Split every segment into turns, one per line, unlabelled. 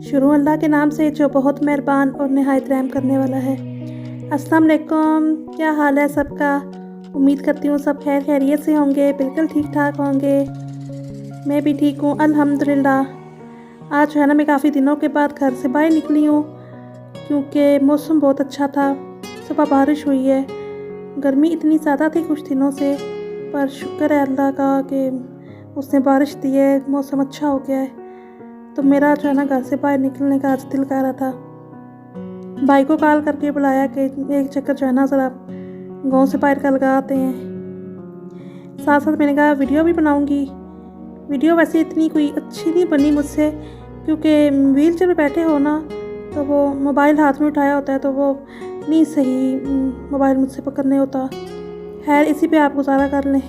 शुरू अल्लाह के नाम से जो बहुत मेहरबान और नहायत रहम करने वाला है। अस्सलाम वालेकुम, क्या हाल है सबका। उम्मीद करती हूँ सब खैर खैरियत से होंगे, बिल्कुल ठीक ठाक होंगे। मैं भी ठीक हूँ अल्हम्दुलिल्लाह। आज जो है ना मैं काफ़ी दिनों के बाद घर से बाहर निकली हूँ क्योंकि मौसम बहुत अच्छा था। सुबह बारिश हुई है, गर्मी इतनी ज़्यादा थी कुछ दिनों से, पर शुक्र है अल्लाह का कि उसने बारिश दी है, मौसम अच्छा हो गया है। तो मेरा जो है ना घर से बाहर निकलने का आज दिल कर रहा था। भाई को कॉल करके बुलाया कि एक चक्कर जो है ना ज़रा गांव से बाहर का लगा आते हैं। साथ साथ मैंने कहा वीडियो भी बनाऊंगी। वीडियो वैसे इतनी कोई अच्छी नहीं बनी मुझसे क्योंकि व्हील चेयर पर बैठे हो ना तो वो मोबाइल हाथ में उठाया होता है तो वो नहीं सही मोबाइल मुझसे पकड़ने होता। खैर इसी पे आप गुजारा कर लें।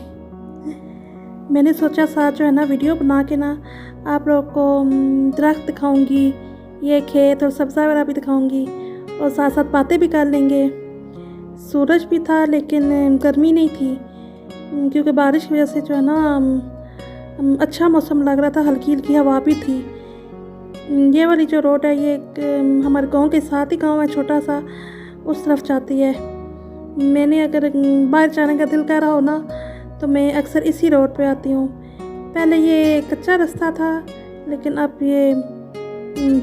मैंने सोचा साथ जो है ना वीडियो बना के ना आप लोगों को दरख्त दिखाऊंगी, ये खेत और सब्ज़ा वगैरह भी दिखाऊंगी और साथ साथ बातें भी कर लेंगे। सूरज भी था लेकिन गर्मी नहीं थी क्योंकि बारिश की वजह से जो है ना अच्छा मौसम लग रहा था, हल्की हल्की हवा भी थी। ये वाली जो रोड है ये हमारे गांव के साथ ही गांव है छोटा सा, उस तरफ जाती है। मैंने अगर बाहर जाने का दिल कर रहा हो ना तो मैं अक्सर इसी रोड पे आती हूँ। पहले ये कच्चा रास्ता था लेकिन अब ये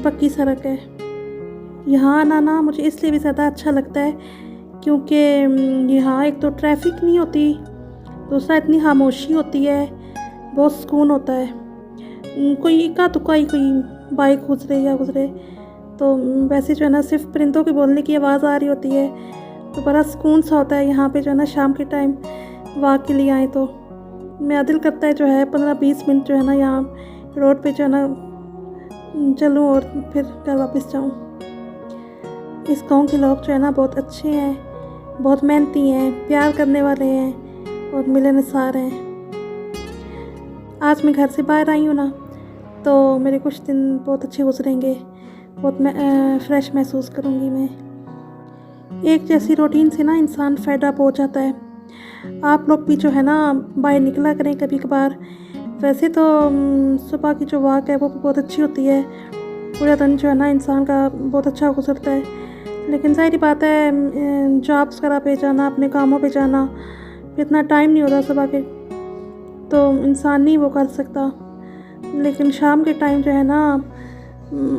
पक्की सड़क है। यहाँ आना ना मुझे इसलिए भी ज़्यादा अच्छा लगता है क्योंकि यहाँ एक तो ट्रैफिक नहीं होती, दूसरा इतनी खामोशी होती है, बहुत सुकून होता है। कोई इक्का दुक्का ही कोई बाइक गुजरे या गुजरे तो वैसे जो है ना सिर्फ परिंदों के बोलने की आवाज़ आ रही होती है तो बड़ा सुकून सा होता है। यहाँ पे जो है ना शाम के टाइम वॉक के लिए आए तो मेरा दिल करता है जो है 15-20 मिनट जो है ना यहाँ रोड पे जो है ना चलूँ और फिर घर वापस जाऊँ। इस गांव के लोग जो है ना बहुत अच्छे हैं, बहुत मेहनती हैं, प्यार करने वाले हैं और मिलनसार हैं। आज मैं घर से बाहर आई हूँ ना तो मेरे कुछ दिन बहुत अच्छे गुजरेंगे, बहुत फ्रेश महसूस करूँगी मैं। एक जैसी रूटीन से ना इंसान फेड अप हो जाता है। आप लोग भी जो है ना बाहर निकला करें कभी कभार। वैसे तो सुबह की जो वॉक है वो बहुत अच्छी होती है, पूरा दिन जो है ना इंसान का बहुत अच्छा गुजरता है। लेकिन ज़ाहिर बात है जॉब्स वगैरह पे जाना, अपने कामों पे जाना, फिर इतना टाइम नहीं होता सुबह के तो इंसान नहीं वो कर सकता। लेकिन शाम के टाइम जो है ना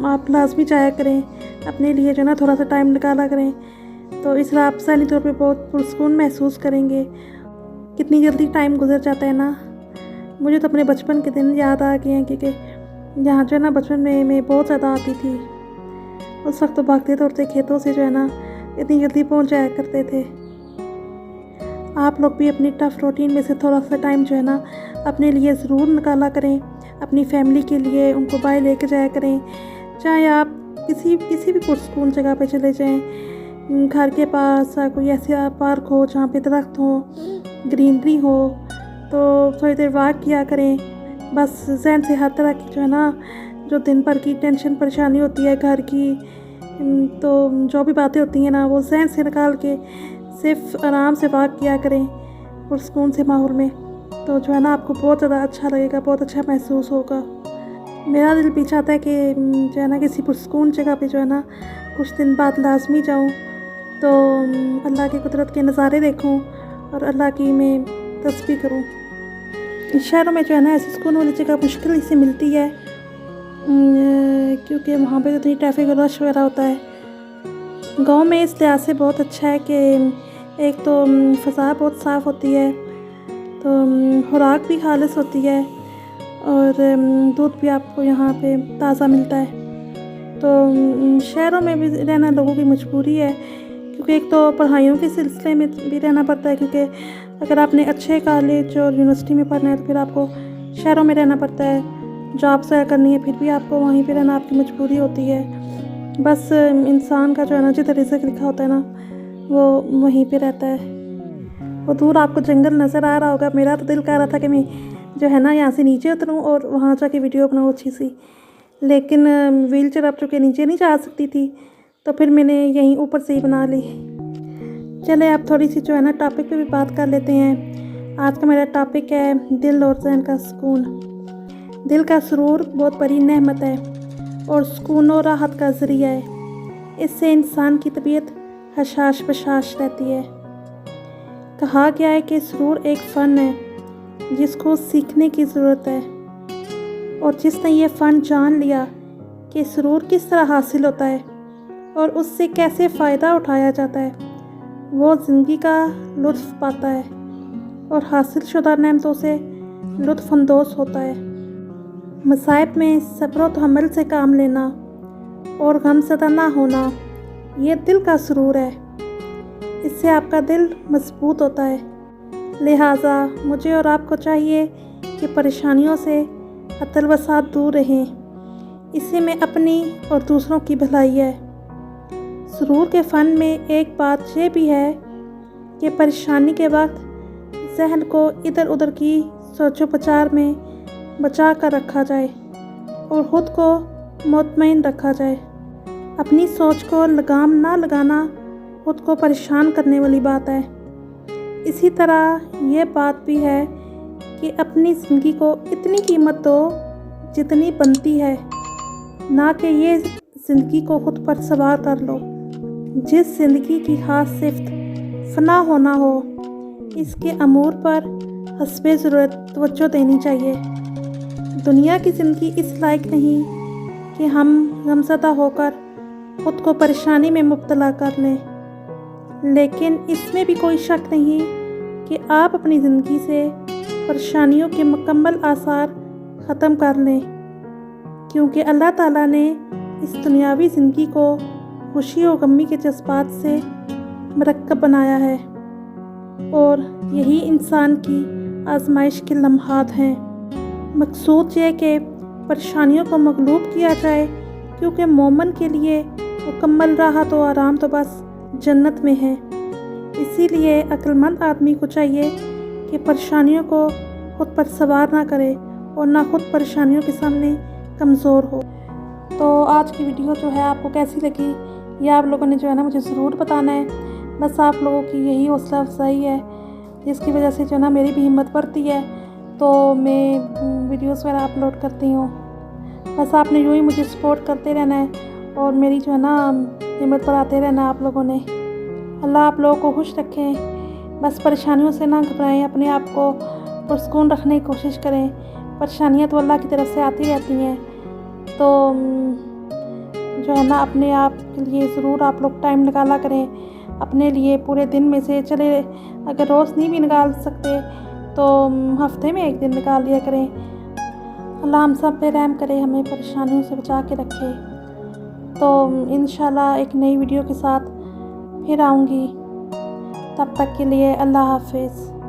आप लाजमी जाया करें, अपने लिए जो है ना थोड़ा सा टाइम निकाला करें तो इस आप ज़हनी तौर पे बहुत पुरसकून महसूस करेंगे। कितनी जल्दी टाइम गुजर जाता है ना। मुझे तो अपने बचपन के दिन याद आ गए हैं क्योंकि यहाँ जो है ना बचपन में मैं बहुत ज़्यादा आती थी। उस वक्त तो भागते दौड़ते खेतों से जो है ना इतनी जल्दी पहुँच जाया करते थे। आप लोग भी अपनी टफ़ रूटीन में से थोड़ा सा टाइम जो है ना अपने लिए ज़रूर निकाला करें, अपनी फैमिली के लिए उनको बाहर लेके जाया करें। चाहे आप किसी भी पुरसकून जगह पे चले जाएं, घर के पास कोई ऐसा पार्क हो जहाँ पे दरख्त हो, ग्रीनरी हो तो थोड़ी देर वॉक किया करें। बस जहन से हर तरह की जो है ना जो दिन भर की टेंशन परेशानी होती है घर की, तो जो भी बातें होती हैं ना वो जहन से निकाल के सिर्फ आराम से वॉक किया करें पुरसकून से माहौल में, तो जो है ना आपको बहुत ज़्यादा अच्छा लगेगा, बहुत अच्छा महसूस होगा। मेरा दिल भी चाहता है कि जो है ना किसी पुरसकून जगह पे जो है ना कुछ दिन बाद लाजमी जाऊँ तो अल्लाह की कुदरत के नज़ारे देखूं और अल्लाह की मैं तस्बीह करूं। शहरों में जो है ना ऐसी सुकून वाली जगह मुश्किल से मिलती है क्योंकि वहाँ पे इतनी ट्रैफिक और रश वगैरह होता है। गांव में इस लिहाज से बहुत अच्छा है कि एक तो फ़ज़ा बहुत साफ़ होती है, तो खुराक भी खालिस होती है और दूध भी आपको यहाँ पे ताज़ा मिलता है। तो शहरों में भी रहना लोगों की मजबूरी है क्योंकि एक तो पढ़ाइयों के सिलसिले में भी रहना पड़ता है, क्योंकि अगर आपने अच्छे कॉलेज और यूनिवर्सिटी में पढ़ना है तो फिर आपको शहरों में रहना पड़ता है। जॉब से करनी है फिर भी आपको वहीं पे रहना आपकी मजबूरी होती है। बस इंसान का जो है ना जिधर रिज़्क़ लिखा होता है ना वो वहीं पे रहता है। वो दूर आपको जंगल नज़र आ रहा होगा। मेरा तो दिल कर रहा था कि मैं जो है ना यहाँ से नीचे उतरूँ और वहाँ जाके वीडियो बनाऊँ अच्छी सी, लेकिन व्हील चेयर अब चूँकि नीचे नहीं जा सकती थी तो फिर मैंने यहीं ऊपर से ही बना ली। चले अब थोड़ी सी जो है ना टॉपिक पे भी बात कर लेते हैं। आज का मेरा टॉपिक है दिल और ज़हन का सुकून। दिल का सुरूर बहुत बड़ी नेमत है और सुकून और राहत का ज़रिया है। इससे इंसान की तबीयत हशाश बशाश रहती है। कहा गया है कि सुरूर एक फ़न है जिसको सीखने की ज़रूरत है, और जिसने ये फ़न जान लिया कि सुरूर किस तरह हासिल होता है और उससे कैसे फ़ायदा उठाया जाता है, वो ज़िंदगी का लुत्फ़ पाता है और हासिल शुदा नेमतों से लुत्फ़अंदोज़ होता है। मसाइब में सब्र व तहम्मुल से काम लेना और गमज़दा ना होना, ये दिल का सुरूर है। इससे आपका दिल मजबूत होता है। लिहाजा मुझे और आपको चाहिए कि परेशानियों से अतल वसात दूर रहें। इसी में अपनी और दूसरों की भलाई है। सुरूर के फ़न में एक बात यह भी है कि परेशानी के वक्त जहन को इधर उधर की सोचो विचार में बचा कर रखा जाए और ख़ुद को मुतमईन रखा जाए। अपनी सोच को लगाम ना लगाना ख़ुद को परेशान करने वाली बात है। इसी तरह ये बात भी है कि अपनी ज़िंदगी को इतनी कीमत दो जितनी बनती है, ना कि ये ज़िंदगी को ख़ुद पर सवार कर लो। जिस ज़िंदगी की खास सिफ्त फ़ना होना हो, इसके अमूर पर हस्बे ज़रूरत तवज्जो देनी चाहिए। दुनिया की ज़िंदगी इस लायक नहीं कि हम गमज़दा होकर ख़ुद को परेशानी में मुब्तला कर लें, लेकिन इसमें भी कोई शक नहीं कि आप अपनी ज़िंदगी से परेशानियों के मुकम्मल आसार ख़त्म कर लें, क्योंकि अल्लाह ताला ने इस दुनियावी ज़िंदगी को खुशी और गमी के जज्बात से मरकब बनाया है, और यही इंसान की आजमाइश के लम्हात हैं। मकसूद ये कि परेशानियों को मगलूब किया जाए, क्योंकि मोमिन के लिए मुकम्मल राहत और आराम तो बस जन्नत में है। इसीलिए अक्लमंद आदमी को चाहिए कि परेशानियों को ख़ुद पर सवार ना करे और ना ख़ुद परेशानियों के सामने कमज़ोर हो। तो आज की वीडियो जो है आपको कैसी लगी, ये आप लोगों ने जो है ना मुझे ज़रूर बताना है। बस आप लोगों की यही हौसला अफजाई है जिसकी वजह से जो है ना मेरी भी हिम्मत बढ़ती है, तो मैं वीडियोस वगैरह अपलोड करती हूँ। बस आपने यूँ ही मुझे सपोर्ट करते रहना है और मेरी जो है ना हिम्मत बढ़ाते रहना आप लोगों ने। अल्लाह आप लोगों को खुश रखें। बस परेशानियों से ना घबराएं, अपने आप को पुरसुकून रखने की कोशिश करें। परेशानियाँ तो अल्लाह की तरफ से आती रहती हैं, तो जो है ना अपने आप के लिए ज़रूर आप लोग टाइम निकाला करें। अपने लिए पूरे दिन में से चले, अगर रोज़ नहीं भी निकाल सकते तो हफ्ते में एक दिन निकाल लिया करें। अल्लाह हम सब पे रहम करे, हमें परेशानियों से बचा के रखे। तो इंशाल्लाह एक नई वीडियो के साथ फिर आऊँगी। तब तक के लिए अल्लाह हाफ़िज़।